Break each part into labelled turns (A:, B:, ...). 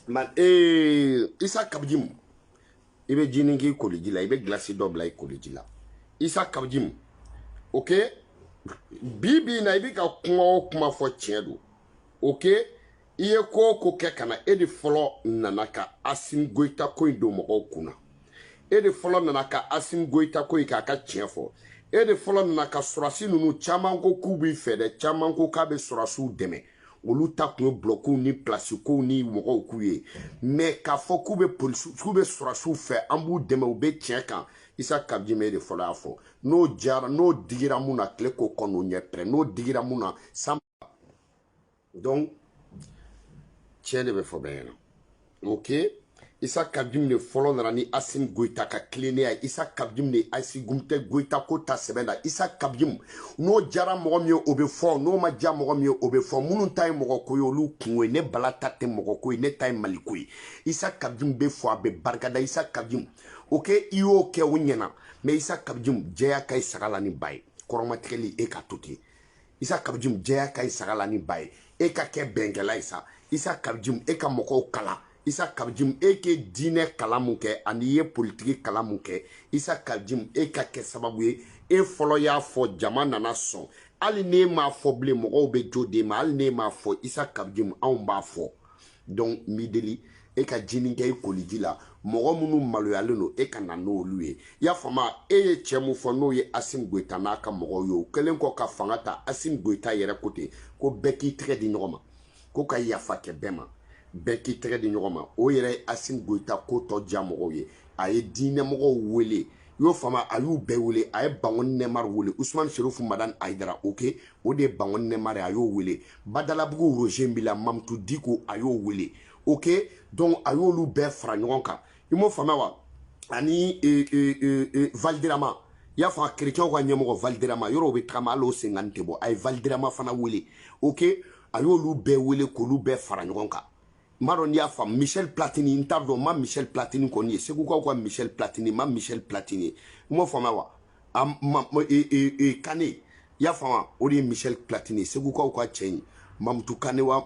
A: man isa kabjim ibe jiningi koliji la ibe glasi dobla i koliji la isa kabjim okay bibi na ibe ka kuma fo tiedo okay iye ko ke kana edi folo nanaka Asim Goita ko ndo mo kuna edi folo nanaka Asim Goita ko ka tiefo edi folo nanaka surasi nunu chaman ko kubi fede chaman ko ka be surasu deme olu ta kun bloku ni place ko ni mo ku ye mais ka fo ku be police ku be surasu fe ambu deme u be tien kan isa kabjime de folo afo no jara no digira muna kle ko kono nye pre no digira muna sam donc tiens de fo ben ok isa kabjim ne folo na ni Asim Goita ka cleaner ya isa kabjim ne Asim Goita ko ta sebenda isa kabjim no jara mo mi obefo no ma ja mo mi obefo munun tay mo ko yo lu kunwe ne balata te mo ko ne tay malikui isa kabjim be fo abe barkada isa kabjim ok iyo ke wunyena me isa kabjim jeya kay sagala ni bay koromatkeli e ka tuti isa kabjim jeya kay sagala ni bay e ka ke bengela isa kabjim e ka moko kala isa kabjim eke dine kalamuke aniye politiki kalamuke isa kabjim eka ke sababu e folo ya fo jamana na son ali ne ma fo ble mo be jode ma ali ne ma fo isa kabjim an ba fo donc mideli eka jininke e koliji la mo munu malo ya leno eka na no luye ya fama e chemu fo no ye Asim Goita na ka mo yo kelen ko ka fangata Asim Goita yere kote ko beki tre di nyoma ko ka yafa ke bema beki tege di nyogoma o yere Asim Goita ko to jamogo ye aye dine mogo wele yo fama ayu be wele aye bangon nemar wele Ousmane Cherif Madan Aidara ok o de bangon nemar ayo wele badala bugu Roger Mbila Mamtou Diko ayo wele ok donc ayo lu be fra nyogonka imo fama wa ani Valderama ya fa chrétien ko nyemogo Valderama yoro be trama lo 50 bo ay Valderama fana wele ok ayo lu be wele ko lu be fra nyogonka Maron ya fam Michel Platini intardo ma Michel Platini koni se kwa Michel Platini ma Michel Platini mo fama wa kane ya fama ori Michel Platini se kwa chen Mamtou Kane wa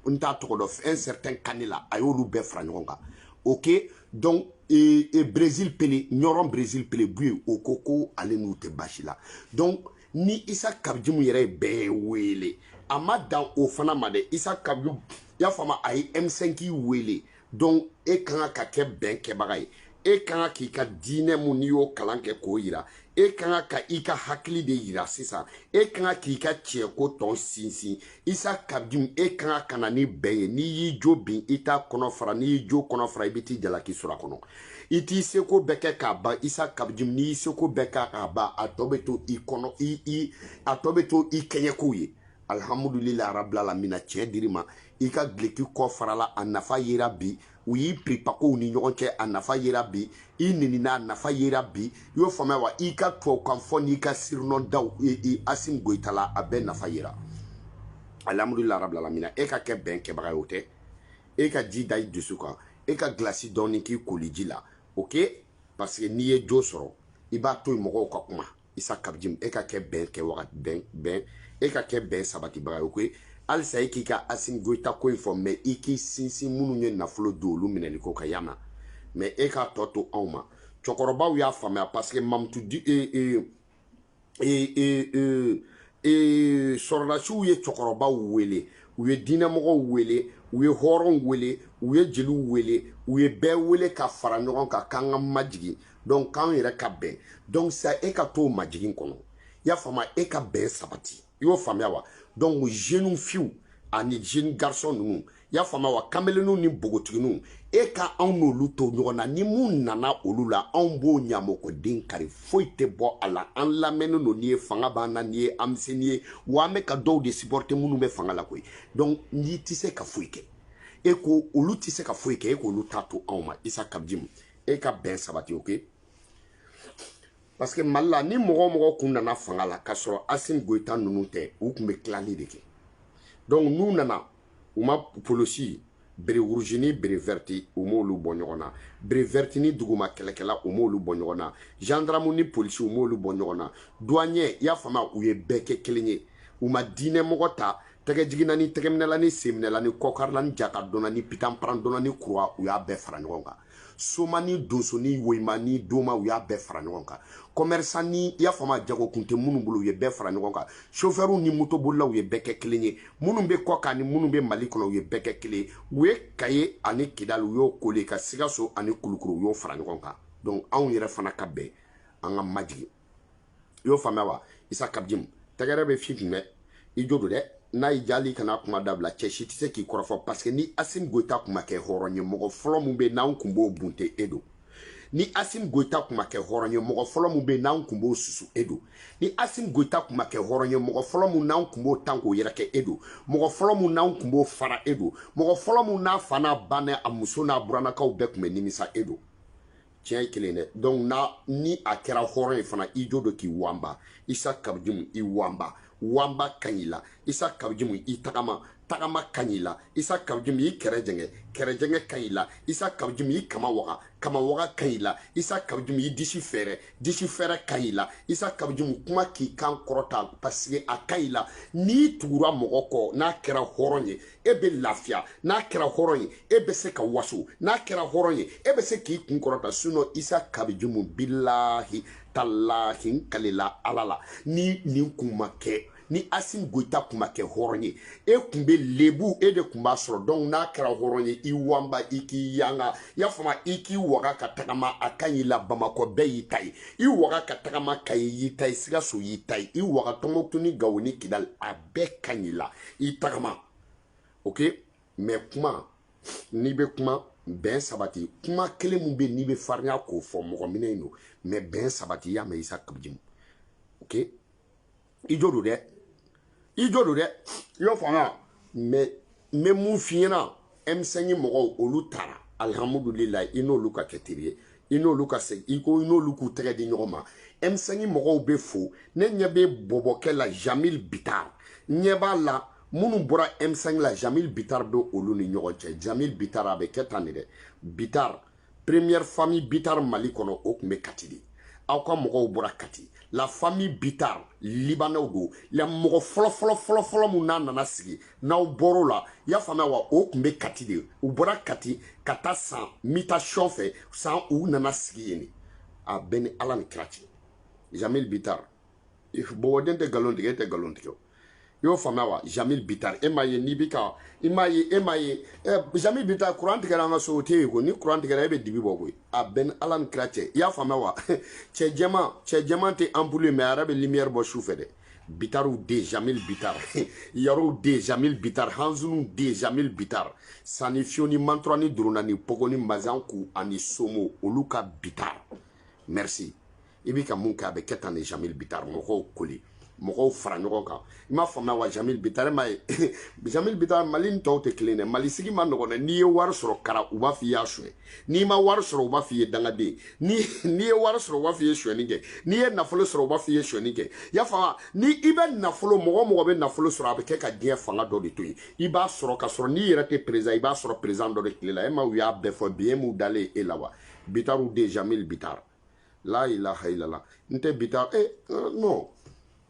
A: nta to do un certain Kanela ayolu be frangonga ok donc Brésil pelé nyoron Brésil pelé bu okoko ale nou te bashila donc ni isa kabjimu yere be wele amada o fana made isa kabju ya fama ay M5 wele donc e kan ka ke ben ke bagay e kan ki ka dine mu ni yo kalanke ko yira e kan ka ika hakli de yira sisa e kan ki ka tie ko ton sinsin isa kabjum e kan kana ni beye ni yi jobi ita kono fra ni jo kono fra ibiti jalaki sura kono iti seko beke ka ba isa kabjum ni seko beka ka ba atobeto ikono atobeto ikenye kuye alhamdulillah rabbil alamin tie dirima ika gleki ko farala anafa yira bi wi pripako ni nyonche anafa yira bi inini na anafa yira bi yo fama wa ika to kamfoni ika sirno daw Asim Goita la abe nafa yira alhamdulillah rabbil alamin eka ke ben ke bagayote eka ji dai dusuka eka glasi doni ki koliji la ok parce que ni e jo soro iba to mo ko kuma isa kabjim eka ke ben ke wagat ben eka ke ben sabati bagayoke alisa ikika Asim Goita ko informe iki sinsi munu nye naflo dolu mineli ko kayama mais eka toto auma chokoroba ya fama parce que Mamtou di sorlashu ye chokoroba wele uye dinamogo wele uye horon wele uye jelu wele uye be wele ka fara nyogon ka kanga majigi donc kan yere ka be donc ça eka to majigi kono ya fama eka be sabati yo fama wa donc jeune fiu ani jeune garçon nous ya fama wa kamelenu ni bogotiginu e ka on luto nyona ni mun nana olula on bo nyamoko din kari foite bo ala an lamenu no ni fanga bana ni amseni wa me ka do de supporter munu be fanga la koy donc ni tise ka fuike e ko olu tise ka fuike e ko lu tato onma isa kabjim e ka ben sabati ok parce que malla ni mogo kunna na fanga la kasoro Asim Goita nunu te ou kumbe klani deke donc nous nana uma polosi bere urgini bere verti umolu bonyona bere vertini duguma kelekela umolu bonyona gendarme ni police umolu bonyona douanier ya fama uye beke kelenye uma dine mogota tege jigina ni tege minela ni seminela ni kokarla ni jakardona ni pitamprandona ni croix u y'a bɛɛ fara ɲɔgɔn kan soma ni donso ni woyima ni doma u y'a bɛɛ fara ɲɔgɔn kan commerçant ni i y'a fama jago kun tɛ minnu bolo u ye bɛɛ fara ɲɔgɔn kan chauffeur ni moto bolilaw u ye bɛɛ kɛ kelen ye minnu bɛ kɔ kan ni minnu bɛ Mali kɔnɔ u ye bɛɛ kɛ kelen ye u ye Kaye ani Kidal u y'o kole ka Sikaso ani Kulukoro u y'o fara ɲɔgɔn kan donc anw yɛrɛ fana ka bɛn an ka majigi i y'o faamuya wa Isa Kabjim tɛgɛrɛ bɛ fi kun dɛ i jo don dɛ n'a y'i jali kana kuma dabila cɛ si tɛ se k'i kɔrɔfɔ parce que ni Assimi Goïta kun ma kɛ hɔrɔn ye mɔgɔ fɔlɔ mun bɛ n'anw kun b'o bunte e don ni Assimi Goïta kun ma kɛ hɔrɔn ye mɔgɔ fɔlɔ mun bɛ n'anw kun b'o susu e don ni Assimi Goïta kun ma kɛ hɔrɔn ye mɔgɔ fɔlɔ mun n'anw kun b'o tan k'o yɛrɛ kɛ e don mɔgɔ fɔlɔ mun n'anw kun b'o fara e don mɔgɔ fɔlɔ mun n'a fa n'a ba n'a a muso n'a buranakaw bɛɛ kun bɛ nimisa e don tiɲɛ ye kelen dɛ donc ni a kɛra hɔrɔn ye fana i jo don k'i wanba Isa Kabjim i wanba wamba kanyila Isa Kabjim i tagama kanyila Isa Kabjim i kɛrɛjɛngɛ kanyila Isa Kabjim i kama waga kanyila Isa Kabjim i disi fɛrɛ kanyila Isa Kabjim kuma k'i kan kɔrɔta parce que a kanyila ni tugura mɔgɔ kɔ n'a kɛra hɔrɔn ye e bɛ lafiya n'a kɛra hɔrɔn ye e bɛ se ka waso n'a kɛra hɔrɔn ye e bɛ se k'i kun kɔrɔta sinon Isa Kabjim billahi talahi kalela ala la ni nin kun ma kɛ ni Assimi Goïta kun ma kɛ hɔrɔn ye e kun bɛ lebu e de kun b'a sɔrɔ donc n'a kɛra hɔrɔn ye i wanba i k'i yanga y'a faamu i k'i waga ka tagama a kan y'i la Bamakɔ bɛɛ y'i ta ye i waga ka tagama Kayi y'i ta ye Sikaso y'i ta ye i waga Tɔnbukutu ni Gawo ni Kidal a bɛɛ kan y'i la i tagama ok mais kuma n'i bɛ kuma bɛn sabati kuma kelen mun bɛ n'i bɛ farinya k'o fɔ mɔgɔ minɛ in don mais bɛn sabati i y'a mɛn Isa Kabjim ok i jo don dɛ i jo don dɛ i y'o faamuya mais mun f'i ɲɛna M5 mɔgɔw olu taara alhamdulilayi i n'olu ka kɛ teri ye i n'olu ka segin i ko i n'olu k'u tɛgɛ di ɲɔgɔn ma M5 mɔgɔw bɛ fo ne ɲɛ bɛ bɔbɔkɛ la Jamil Bitar ɲɛ b'a la minnu bɔra M5 la Jamil Bitar bɛ olu ni ɲɔgɔn cɛ Jamil Bitar a bɛ kɛ tan de dɛ Bitar première famille Bitar Mali kɔnɔ o tun bɛ Kati de aw ka mɔgɔw bɔra Kati la famille Bitar Libanais do la mɔgɔ fɔlɔ mun n'a nana sigi n'aw bɔr'o la i y'a faamuya wa o tun bɛ Kati de u bɔra Kati ka taa san mutation fɛ san u nana sigi yen de a bɛɛ ni Ala ni kira cɛ Jamil Bitar bɔbɔden tɛ nkalon tigɛ e tɛ nkalon tigɛ i y'o faamuya wa Jamil Bitar e m'a ye n'i bi ka i m'a ye e m'a ye Jamil Bitar courant tigɛra an ka so o tɛ yen ko ni courant tigɛra e bɛ dibi bɔ koyi a bɛɛ ni Ala ni kira cɛ i y'a faamuya wa cɛ jɛman tɛ ampoule mais a yɛrɛ bɛ lumière bɔ su fɛ dɛ Bitaru de Jamil Bitar Yaro de Jamil Bitar Hanzunu de Jamil Bitar Sani Fioni Mantura ni Duruna ni Pogo ni Mazanku ani Somo olu ka Bitar merci i bi ka mun kɛ a bɛ kɛ tan de Jamil Bitar mɔgɔw koli mɔgɔw fara ɲɔgɔn kan i m'a faamuya wa Jamil Bitar ma ye Jamil Bitar Mali ni tɔw tɛ kelen dɛ Mali sigi ma nɔgɔn dɛ n'i ye wari sɔrɔ kara u b'a f'i y'a suɲɛ n'i ma wari sɔrɔ u b'a f'i ye dangaden n'i ye wari sɔrɔ u b'a f'i ye suɲɛni kɛ n'i ye nafolo sɔrɔ u b'a f'i ye suɲɛni kɛ i y'a faamu ni i bɛ nafolo mɔgɔ bɛ nafolo sɔrɔ a bɛ kɛ ka diɲɛ fanga dɔ de to yen i b'a sɔrɔ ka sɔrɔ n'i yɛrɛ tɛ président i b'a sɔrɔ président dɔ de tile la e ma u y'a bɛɛ fɔ bi e m'u dalen e la wa Bitaru de Jamil Bitar la ilaha illallah n tɛ Bitar non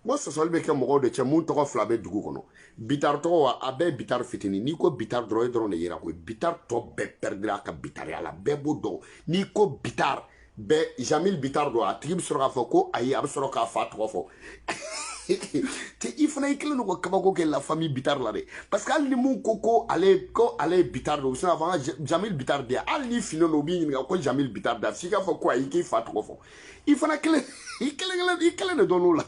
A: mo sɔsɔli bɛ kɛ mɔgɔw de cɛ mun tɔgɔ fila bɛ dugu kɔnɔ Bitar tɔgɔ wa a bɛɛ Bitar fitinin n'i ko Bitar dɔrɔn e dɔrɔn de yera koyi Bitar tɔ bɛɛ perdre a ka Bitariya la bɛɛ b'o dɔn n'i ko Bitar bɛɛ Jamil Bitar don a tigi bɛ sɔrɔ k'a fɔ ko ayi a bɛ sɔrɔ k'a fa tɔgɔ fɔ i fana i kelen don ka kabako kɛ la famille Bitar la dɛ parce que hali ni mun ko ale ye Bitar don u bɛ se k'a fɔ an ka Jamil Bitar de hali ni finen don u b'i ɲininka ko Jamil Bitar da f'i k'a fɔ ko ayi k'i fa tɔgɔ fɔ i fana kelen de dɔn n'o la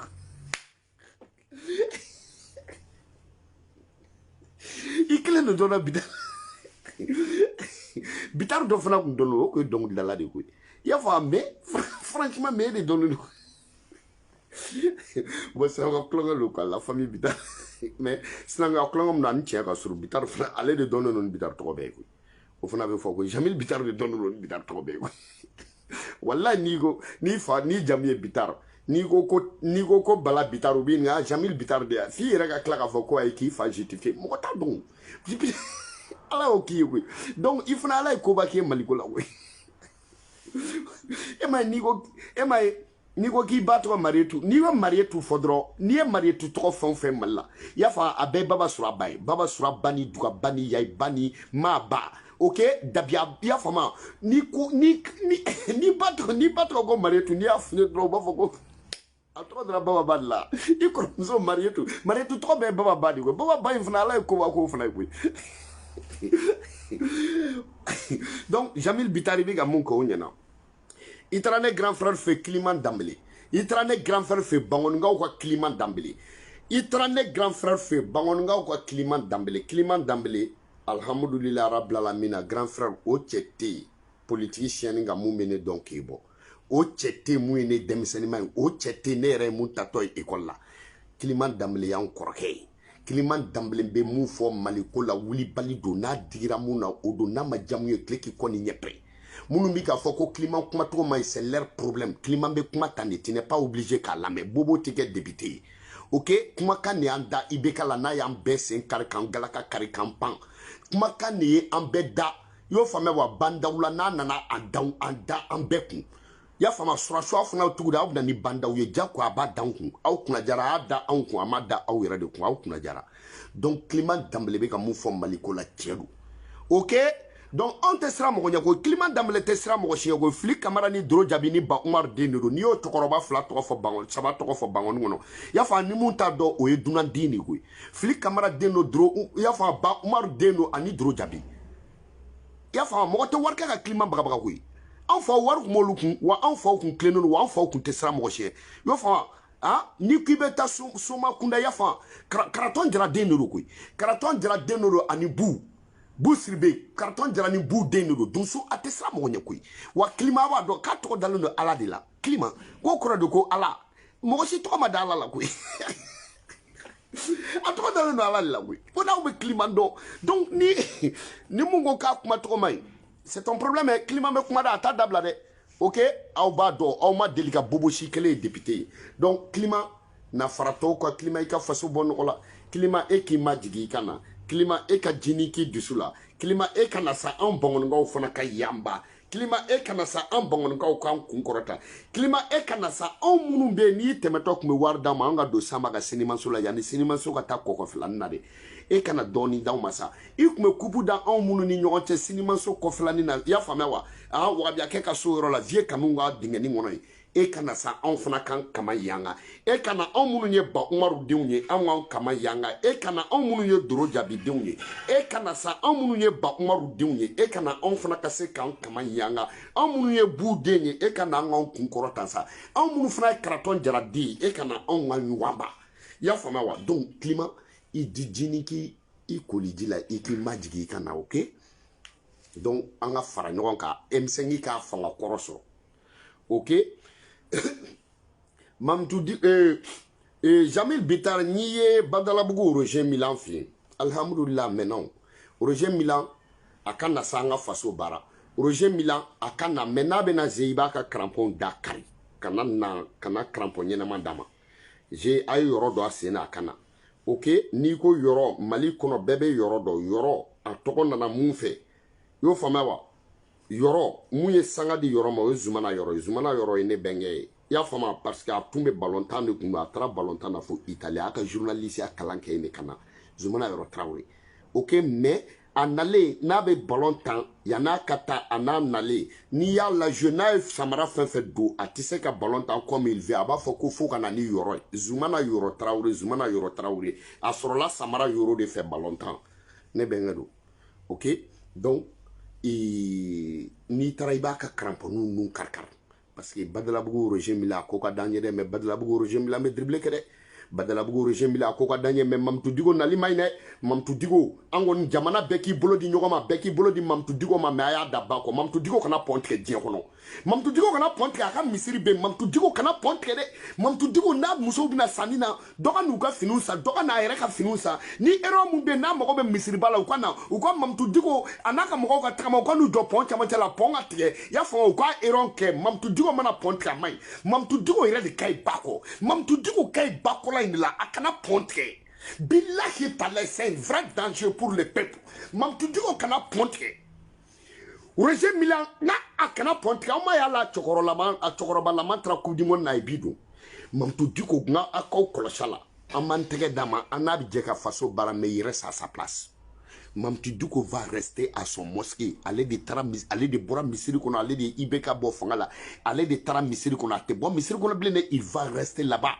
A: i kelen de dɔnna Bitar dɔ fana tun dɔnnen o ko ye dɔnkilidala de koyi i y'a fɔ mais franchement mais e de dɔnnen don bon sinankunya kulonkɛ don quoi la famille Bitar mais sinankunya kulonkɛ min na ani tiɲɛ ka surun Bitar fana ale de dɔnnen don ni Bitar tɔgɔ bɛɛ ye koyi o fana bɛ fɔ ko Jamil Bitar de dɔnnen don ni Bitar tɔgɔ bɛɛ ye koyi wallahi n'i jamu ye Bitar n'i ko ko Bala Bitar u b'i ɲininka Jamil Bitar de ya f'i yɛrɛ ka tila k'a fɔ ko ayi k'i fa justifié mɔgɔ t'a dɔn Ala y'o k'i ye koyi donc i fana Ala ye koba k'i ye Maliko la koyi e ma ye ni ko ki batro marietu ni wa marietu fodro ni e marietu trop fon mala ya fa abe baba sura bani duka bani yai bani maba ok dabia ya fa ma ni ko ni batro go marietu ni afne dro ba foko atro dra baba badla i ko zo marietu trop be baba badi go baba ba infna la ko wa ko fna ko donc Jamil Bitari biga mon ko nyana Itrane grand frère fait Clément Dambélé. Itrane grand frère fait Bangonga ou quoi Clément Dambélé. Itrane grand frère fait Bangonga ou quoi Clément Dambélé. Clément Dambélé, alhamdoulilah rabbil alamina grand frère o tchete politicien nga mou mene donc ebo. O tchete mou ene demsenima o tchete ne re mou tatoy école là. Clément Dambélé ya korke. Clément Dambélé be mou fo maliko la wuli bali do na dira mou na odo na majamu ye kleki koni nyepre. Mounou ka foko climat kuma to ma c'est leur problème climat be kuma tane tu n'es pas obligé qu'à la mais bobo ticket débuté OK kuma kan ne anda ibeka la na ya mbese karikan galaka karikan pan kuma kan ne ambeda yo fama wa banda wula na nana anda ambeku ya fama sura funa tuguda abna ni banda uye jako aba danku au kuna jara ada anku amada au yere de ku au kuna jara donc climat Dambélé be ka mou fo maliko la tiedu OK. Donc on te sera mo nyako Clément Dambélé te sera mo chiyo go flic camara ni dro jabini ba Umar Deniro ni o tokoroba fla to fo bangon saba to fo bangon ngono ya fa ni munta do o eduna dini go flic camara deno dro ya fa ba Umar Deno ani dro jabi ya fa mo to warka ka Clément baga go en fa war mo lukun wa en fa kun kleno wa en fa kun te sera mo chiyo yo fa ah ni kibeta suma kunda ya fa karaton jara deniro go karaton jara deniro ani bu Bousribe, carton de bou denuro, dunsu atesra monyakui. Wa climat wa do kato dans le ala de la. Climat, ko kora de ko ala. Mo si to ma dala la kui. Atro dans le ala la kui. Pona ou climat do. Donc ni mungo ka kuma to mai. C'est ton problème, climat me kuma da ta dabla de. OK, au ba do, au ma delika bobo shi kele député. Donc climat na farato ko climat ka faso bon ola. Climat e ki majigi kana. Climat e ka jiniki dusula climat e kana sa an bongonga fona ka yamba climat e kana sa an bongonga kan kunkorota climat e kana sa an munu be ni temeto kuma warda ma nga do samba ga sinimanso la yani sinimanso ka ta koko flana de e kana doni daw masa i kuma kubu da an munu ni nyonte sinimanso ko flani na ya famewa a wa bia ke ka so ro la vie kamunga dingeni ngono e kana sa an fana kan kama yanga e kana an munu ye ba Umaru denw ye an kama yanga e kana an munu ye doro jabi denw ye e kana sa an munu ye ba Umaru denw ye e kana an fana ka se kan kama yanga an munu ye bu den ye e kana an kun kɔrɔta sa an munu fana ye karaton jara di e kana an ka ɲwaba ya fama wa donc climat i di jini ki i koliji la i ki majigi i kana OK donc an ka fara ɲɔgɔn kan M5 ka fanga kɔrɔ sɔrɔ OK Mamtoudi Jamil Bitar niye Badalabugu Roger Milan fi alhamdulillah maintenant Roger Milan akana sanga faso bara Roger Milan akana mena bena zeiba ka crampon dakari kana crampon nyena mandama j'ai ayo yoro do asena akana OK ni ko yoro Mali kono bebe yoro do yoro a togo nana mun fe yo famawa yoro mouye sanga di yoro ma zumana yoro ene benge ya fama parce que a tumbe ballontan de kuma tra ballontan na fo Italie aka journaliste ya kalanke ene kana zumana yoro Traoré OK mais anale na be ballontan yana kata anale ni ya la jeune samara fait do atise ka ballontan comme il veut aba fo ko fo kana ni yoro zumana yoro Traoré asorola samara yoro de fait ballontan ne bengado OK donc ni taraiba ka crampon nun karkar parce que Badalabugu Roger Mila koka danye de mais Badalabugu Roger Mila me dribble kede Badalabugu Roger Mila koka danye mais Mamtou Digo nali mayne Mamtou Digo angon jamana beki bolo di nyogoma beki bolo di Mamtou Digo ma aya daba ko Mamtou Digo kana pontre dien kono Mamtou Digo kana pontre aka misiri be Mamtou Digo kana pontre de Mamtou Digo na muso bina sanina doka nuka finusa doka na ere ka finusa ni ero mu be na mo be misiri bala ukana uko Mamtou Digo anaka mo ka takama ko nu do pontre ma tela ponga tie ya fo ko ero ke Mamtou Digo mana pontre mai Mamtou Digo ere de kai bako Mamtou Digo kai bako la inla akana pontre billahi ta'ala c'est un vrai danger pour le peuple Mamtou Digo kana pontre Roger Milan na akana ponti ka ma ya la chokoroba la mantra coupe du monde na ibido Mamtou Diko nga akaw kolosala amantege dama anabi jeka faso bara me il reste à sa place. Mamtou Diko va rester à son mosquée, aller de bora misiri kono, aller de ibeka bo fangala, aller de tara misiri kono ate bo misiri kono blene, il va rester là-bas.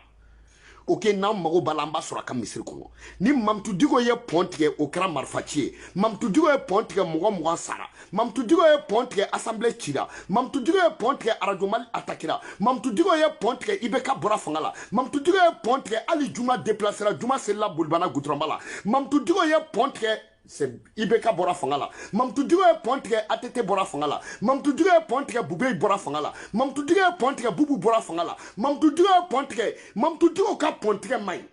A: Ok, na mago balamba sur la misiri kono. Ni Mamtou Diko ye pontige au kra marfatier. Mamtou Diko ye pontige mouga sara. Mamtou Diko ye pontige assemblée chira. Mamtou Diko ye pontige arajomal atakira. Mamtou Diko ye pontige ibeka bora fangala. Mamtou Diko ye pontige ali juma déplacera juma sella bulbana gutrambala. Mamtou Diko ye pontige c'est Ibeka Bora Fangala. Mamtou Digo est pontige Atete Bora Fangala. Mamtou Digo est pontige Boubé Bora Fangala. Mamtou Digo est pontige Boubou Bora Fangala. Mamtou Digo est pontige. Mamtou Digo ka pontige May.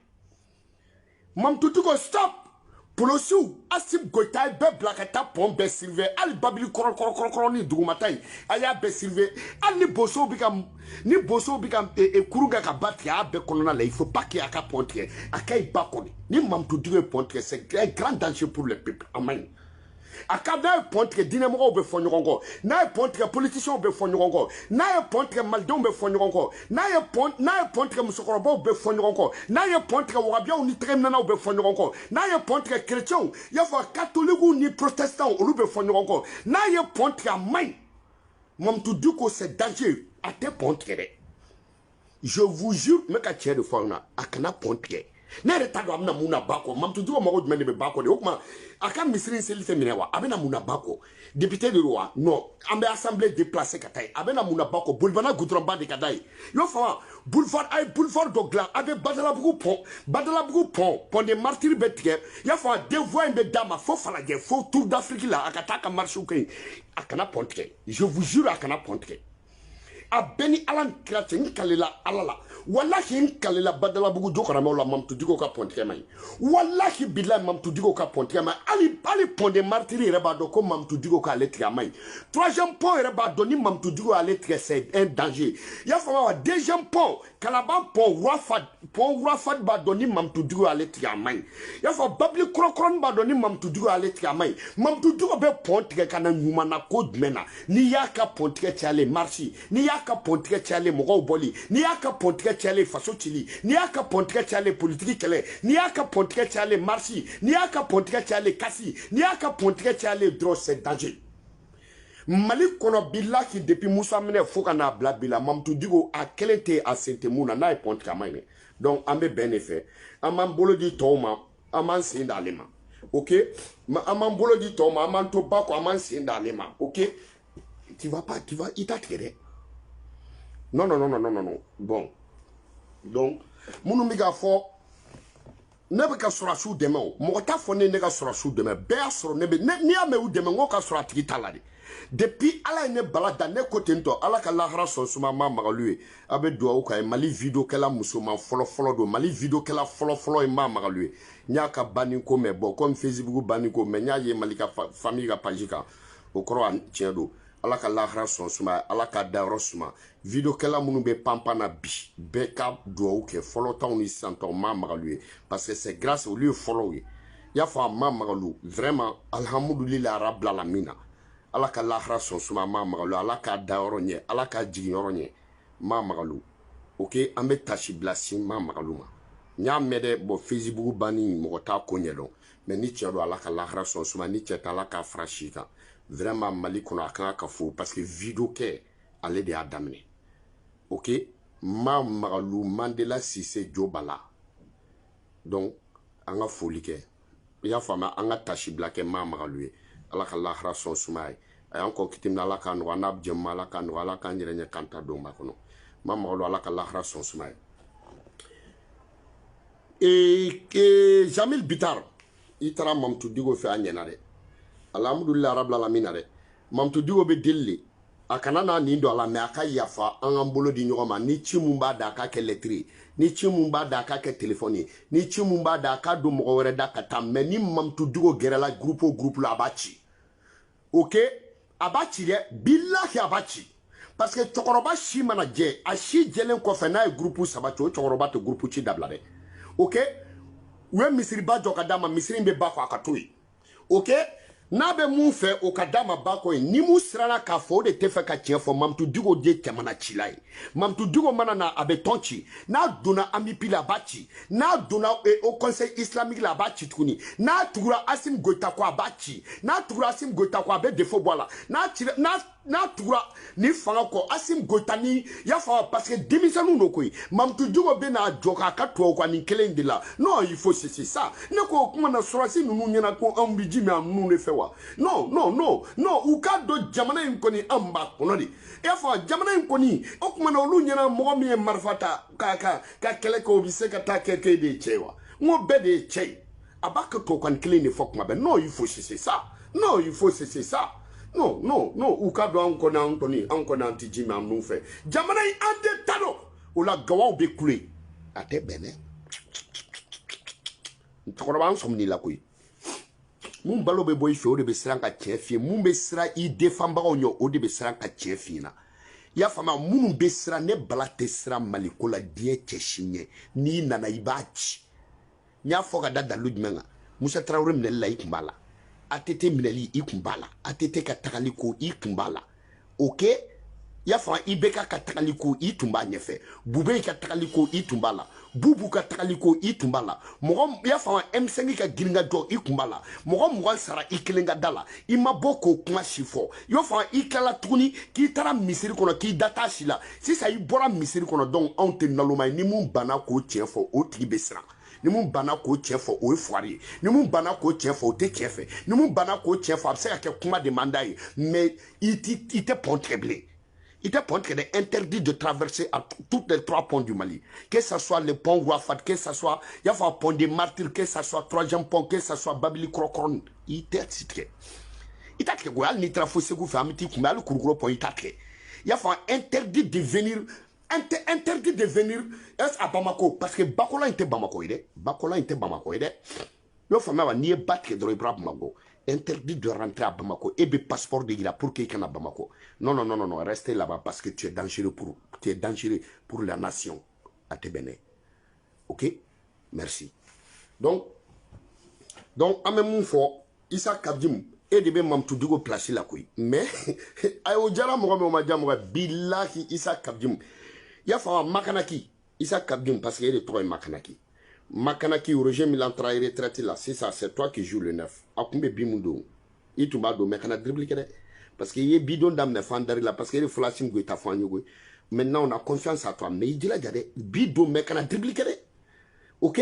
A: Mamtou Digo stop. Polosu Asib Goitay be blakata pon be silve al babili koro ni dugumatai aya be silve al ni boso bikam e kuruga ka batia be kolona la il faut pas qu'il y a ka pontier akay bakoni ni Mamtou Digo pontier c'est un grand danger pour le peuple amen akada pontier dinamo be fonyogongo na pontier politicien be fonyogongo na pontier maldon be fonyogongo na pontier musokorobo be fonyogongo na pontier wabia ni tremna be fonyogongo na pontier chrétien ya fa catholique ni protestant ou be fonyogongo na pontier mai Mamtou Diko c'est danger à te pontier je vous jure me ka tier de fauna akana pontier nere tado amna muna bako Mamtou Diko mago dmene be bako de okuma aka misiri selite minewa abena muna bako député de roi non ambe assemblée déplacée katay abena muna bako boulevard goudromba de kadai yo fa boulevard d'Oglan avec badalabugu pont des martyrs betke ya fa devoir de dama fo falage fo tour d'Afrique là akataka marche ok akana pontre je vous jure akana pontre abeni alan kratin kalela alala wallahi kalela badalabugu jokarama la Mamtou Diko ka pontre may wallahi billahi Mamtou Diko ka pontre may ali pont des martyrs reba do ko Mamtou Diko ka lettre may troisième pont reba do ni Mamtou Diko a lettre c'est un danger ya fa deuxième pont Kalaban pont Rafat ba do ni Mamtou Diko a lettre may ya fa babli krokron ba do ni Mamtou Diko a lettre may Mamtou Diko be pontre kana nyuma na ko dmena ni yaka pontre tiale marchi ni yaka pontre tiale mogo boli ni yaka pontre tiale faso chili ni yaka pontre tiale politique kele ni yaka pontre tiale marchi ni yaka pontre tiale kasi ni yaka pontre tiale dro c'est danger Mali kono billahi depuis Moussa Mene foka na blabila Mamtou Diko a kelete a sentemuna na pontre maine donc ambe benefait amam bolo di toma aman sindalema OK amam bolo di toma aman to bako aman sindalema OK tu vas itatere non bon donc munu miga fo nebe ka sura su deme o mo ta fo ne ga sura su deme be asoro nebe ni ame u deme ngo ka sura tiki talade depuis ala ne balada ne côté nto ala ka lahara son suma ma magalue abe do ka Mali video kala musoma folo do Mali video kala folo e ma magalue nya ka bani ko me bo comme Facebook bani ko me nya ye Mali ka famille ka pajika o kro an tiendo ala ka lahara son suma ala ka daro suma video kala munu be pampana bi be ka do ke folo taw ni santo ma magalue parce que c'est grâce au lieu folo ya fa ma magalu vraiment alhamdulillah rabbil alamin ala ka lahara son suma ma magalu ala ka daro nye ala ka jigoro nye ma magalu OK ambe tashi blasi ma magalu ma nya mede bo Facebook bani mo ta ko nyelo mais ni tiado ala ka lahara son suma ni tiata ala ka frashika vraiment Mali kono aka ka fo parce que video ke ale de adamne OK ma magalu Mandela Cissé Jobala donc anga foli ke ya fama anga tashi blake ma magalu ala ka lahara son suma ay encore kitim na la kan wana abjema la kan wala kan jirenya kanta do makono ma magalu ala ka lahara son suma et Jamil Bitar itara Mamtou Diko fe anyena de alhamdulillah rabbil alamin de Mamtou Diko be dille akana na ni do ala me aka yafa an bolo di nyoma ni chimumba da ka ke lettre ni chimumba da ka ke téléphone ni chimumba da ka do mo wore da ka tam me ni Mamtou Diko gerela groupe la abachi OK abachi de billahi abachi parce que chokoroba shi manager a shi jelen ko fe na groupe sabacho chokoroba te groupe chi dabla de OK we misiri ba joka dama misiri be ba ko akatoyi OK n'a bɛ mun fɛ o ka d'a ma ba ko ye ni mun siranna k'a fɔ o de tɛ fɛ ka tiɲɛ fɔ Mamutu Diko de tɛmɛna cila ye Mamutu Diko mana na a bɛ tɔn ci n'a donna AMIP la a b'a ci n'a donna au conseil islamique la a b'a ci tuguni n'a tugura Assimi Goïta kɔ a b'a ci n'a tugura Assimi Goïta kɔ a bɛ défaut bɔ a la n'a tugura ni fanga kɔ Assimi Goïta ni y'a fɔ parce que denmisɛnninw don koyi Mamutu Diko bɛ n'a jɔ k'a ka tubabu kan nin kelen de la non il faut c'est ça ne ko o kuma na sɔrɔsi ninnu ɲɛna ko anw bɛ ji min a ninnu de fɛ wa non u k'a dɔn jamana in kɔni anw b'a kɔnɔ de i y'a fɔ jamana in kɔni o kuma na olu ɲɛna mɔgɔ min ye marifa ta ka kɛlɛ kɛ o bɛ se ka taa kɛ k'e de ye cɛ ye wa n ko bɛɛ de ye cɛ ye a b'a kɛ tubabu kan kelen de fɔ kuma bɛɛ non il faut c'est ça non il faut c'est ça non u k'a dɔn anw kɔni an tɛ ji min a ninnu fɛ jamana in an tɛ ta dɔn o la gawaw bɛ kule a tɛ bɛn dɛ cɛkɔrɔba an sɔmin la koyi mun balo bɛ bɔ i fɛ o de bɛ siran ka tiɲɛ f'i ye mun bɛ siran i défendbagaw ɲɛ o de bɛ siran ka tiɲɛ f'i ɲɛna i y'a faamuya minnu bɛ siran ne bala tɛ siran maliko la diɲɛ cɛ si ɲɛ n'i nana i b'a ci n y'a fɔ ka da dalu jumɛn kan Musa Tarawele minɛli la i kun b'a la ATT minɛli i kun b'a la ATT ka tagali ko i kun b'a la ok i y'a faamuya IBK ka tagali ko i tun b'a ɲɛfɛ Bube ka tagali ko i tun b'a la Bubu ka tagali ko i tun b'a la mɔgɔ i y'a faamuya M5 ka girin ka jɔ i kun b'a la mɔgɔ 20 sara i kelen ka da la i ma bɔ k'o kuma si fɔ i y'o faamuya i tilala tuguni k'i taara misiri kɔnɔ k'i da t'a si la sisan i bɔra misiri kɔnɔ donc anw tɛ naloma ye ni mun banna k'o tiɲɛ fɔ o tigi bɛ siran ni mun banna k'o tiɲɛ fɔ o ye fuwari ye ni mun banna k'o tiɲɛ fɔ o tɛ tiɲɛ fɛ ni mun banna k'o tiɲɛ fɔ a bɛ se ka kɛ kuma de mandat ye mais i tɛ pɔn tigɛ bilen il te montre qu'il est interdit de traverser à tous les 3 ponts du Mali. Que ce soit le pont Ouafat, que ce soit il y a un pont des martyrs, que ce soit 3e pont, que ce soit Babili Krokron. Il t'a cité. Il t'a dit que il n'y a pas de famille qui m'a le courgro pont. Il t'a dit. Il y a interdit de venir. Interdit de venir à Bamako. Parce que Bakola était Bamako. Bakola était Bamako. Il y a famille qui n'est pas de Bamako. Interdit de rentrer à Bamako et de passeport de Gira pour quelqu'un à Bamako. Non, restez là-bas parce que tu es dangereux pour la nation à Tébéné. Ok? Merci. Donc, à même fois, Issa Kabdim, et de même Mamutu Diko placer la couille. Mais, ayo jara moga billahi Issa Kabdim. Ya fa Makanaki, Issa Kabdim parce qu'il est trop Makanaki. Makanaki, Roger Milan travaille retraité là, c'est ça, c'est toi qui joues le 9. Akumbe Bimundo, il tombe do Mekana dribble parce qu'il y a bidon d'âme fandari là, parce qu'il y a flashing Goïta Fanyogo. Maintenant, on a confiance à toi, mais il dit là, bidon Mekana dribble ok?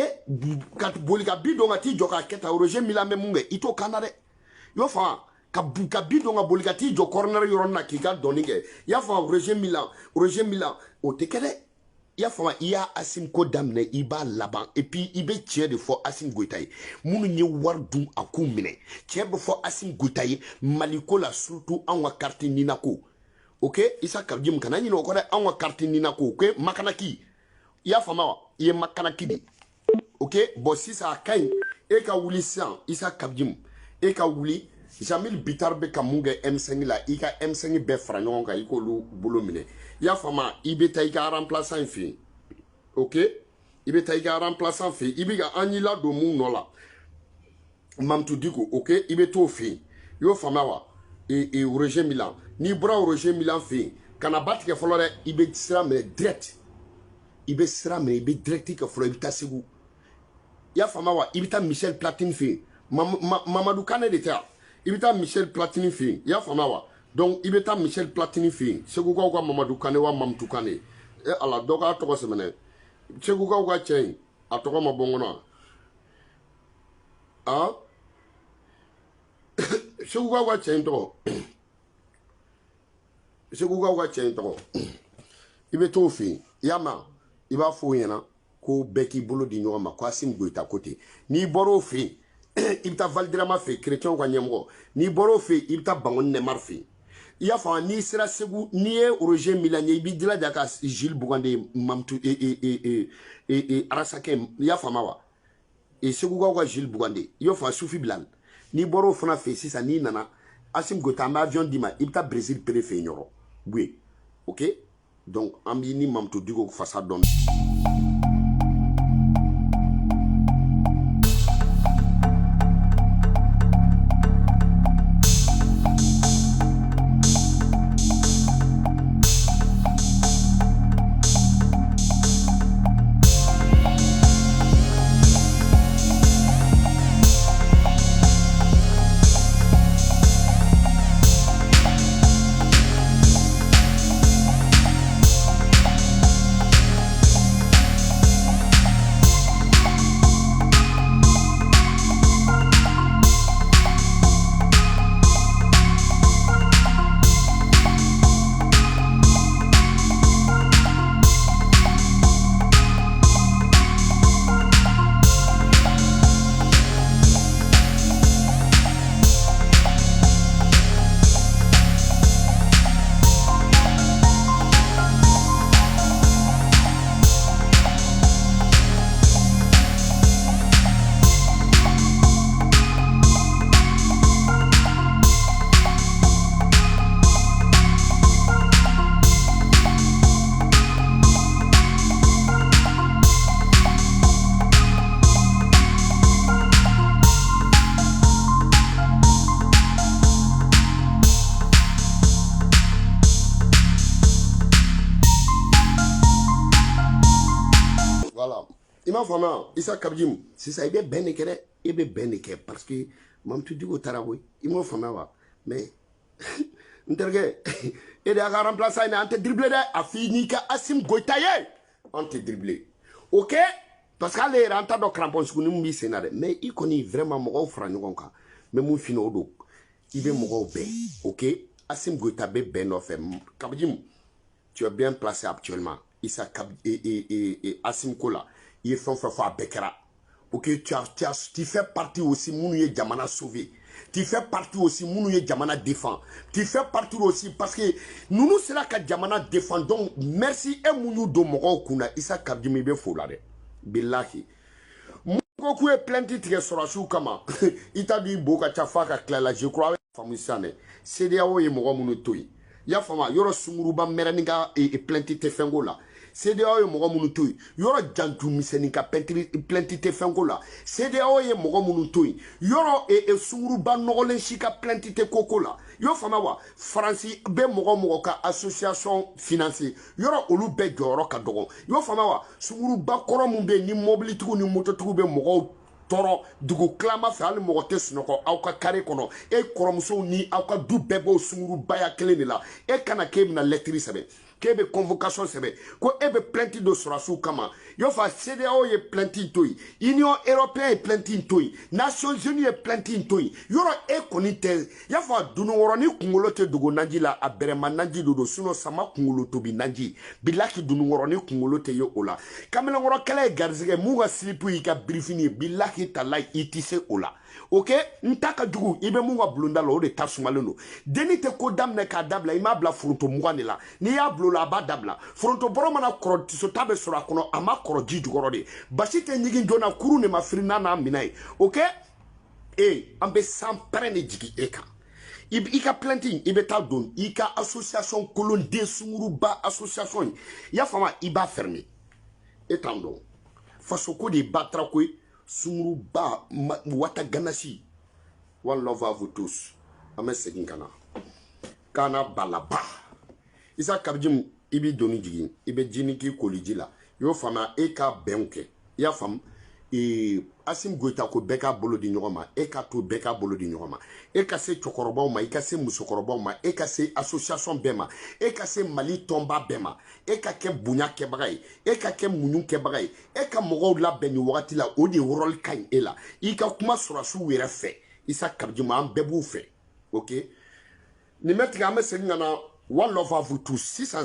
A: Quand Bolika bidon a ti joka keta, Roger Milan Memunge, ito kanare. Yo fa, ka bidon a Bolika ti jo corner yorona ki ga donige. Ya fa Roger Milan, o tekere. Il y a Assimi ko damne iba laban et puis il be tiens de fo Assimi Goïta munu nye wardum akou mine tiens de fo Assimi Goïta maliko la surtout en wa carte ninako ok Issa Kabdim kana ni no ko en wa carte ninako ok makanaki ya fama ye makanaki di ok bon si ça kain e ka wuli san Issa Kabdim e ka wuli Jamil Bitar be ka munge M5 la i ka M5 be fara ɲɔgɔn kan i k'olu bolo minɛ i y'a faamu i bɛ taa i ka remplaçant fɛ yen ok i bɛ taa i ka remplaçant fɛ yen i bɛ ka an y'i ladon mun nɔ la Mamutu Diko ok i bɛ t'o fɛ yen i y'o faamuya wa Roger Milan n'i bɔra Roger Milan fɛ yen kana ba tigɛ fɔlɔ dɛ i bɛ sira minɛ direct i bɛ sira minɛ i bɛ direct kɛ fɔlɔ i bɛ taa Segu i y'a faamuya wa i bɛ taa Michel Platini fɛ yen Mamadou Kane de tɛ il y a Michel Platini fin, il y a Famawa. Donc il y a Michel Platini fin. C'est quoi Mamadou Kane ou Mamadou Kane. Et alors donc à toi semaine. C'est quoi tiens à toi ma bongona. Ah. C'est quoi tiens toi. C'est quoi tiens toi. Il y a tout fin. Yama, il va fouiller na. Ko beki bolo di nyoma ko Assimi Goïta côté. Ni boro fin. Il t'a Valdrama fait chrétien ou nyemgo ni boro fait il t'a bangon Neymar fait il y a fa ni sera Segu ni Roger Milanier il bidila daka Gilles Bougandé Mamutu et Arasake il y a fa mawa et Segu ga Gilles Bougandé il y a fa Soufi Bilal ni boro fana fait si ça ni nana Assimi Goïta ma avion dima il t'a Brésil préfet nyoro oui ok donc ambini Mamutu Diko face à don il m'a famé Issa Kabdjim c'est ça il est ben écré il est ben écré parce que mam tu dis au taraboui il m'a famé mais Nterge et de a remplacé il a dribblé a fini ka Asim Goïtaye on te dribblé ok parce qu'elle est rentrée dans crampon ce que nous mis sénat mais il connaît vraiment mon frère nous quoi mais mon fino do il veut mon ben ok Asim Goïtabe ben fait Kabdjim tu es bien placé actuellement Issa Kab et Asim Kola il est fait Bekera ok tu fais partie aussi Mounouye Djamana sauvé tu fais partie aussi Mounouye Djamana défend tu fais partie aussi parce que nous c'est que Djamana défend donc merci et Mounou do Moro Kuna Issa Kabdjim be folare billahi Moukou est plein de titres sur la chou kama il t'a dit Boka Chafaka Klela je crois famille sane CDAO et Moro Mounoutoui ya fama yoro sunguruba meraninga e plantite fengo la CDAO ye mogo munu toyi yoro jantu miseninga plantite fengo la CDAO ye mogo munu toyi yoro sunguruba nogolen shika plantite koko la yo fama wa Franci be mogo ka association financier yoro olu be joro ka dogo yo fama wa sunguruba koro mun be ni mobile tugu ni moto tugu be mogo toro dugu klama fe ali mogo te sunoko aw ka kare kono e koromuso ni aw ka du bebo sunguru baya kelen de la e kana ke bina lettre sebe ke be convocation sebe ko e be plainte do surasu kama yo fa CDAO ye plainte toyi Union européenne ye plainte toyi Nations Unies ye plainte toyi yoro e koni te ya fa dunu woro ni kungolo te dugu nanji la a berema nanji do suno sama kungolo to bi nanji bilaki dunu woro ni kungolo te yo ola kamela woro kala garzige muga slipu ika briefing bilaki talai itise ola ok ntaka dugu ibe munga blunda lo de tasumalo deni te ko damne ka dabla ima bla fronto mugane la ni ya blola ba dabla fronto boroma na kro tiso tabe sura kono ama kro ji jugoro de basite nyigi jona kuru ne mafrina na minai ok ambe sans prene jigi eka ika planting ibe ta don ika association colon de sunguruba association ya fama iba fermé etando fasoko de batra ko Sunguruba wata ganasi. One love à vous tous. Ame segin kana balaba. Issa Kabdjim ibi doni jigin ibe jini ki koliji la. Yo fama eka benke. Ya fam Asim Goïta ko beka bolo di nyoma eka to beka bolo di nyoma eka se chokoroba ma eka se musokoroba ma eka se association bema eka se Mali tomba bema eka ke bunya ke bagay eka ke munyu ke bagay eka mogo la beni wakati la odi rol kan ela ika kuma surasu wera fe Issa Kabdjim am bebu fe ok ni metti ga me se ngana one love à vous tous 600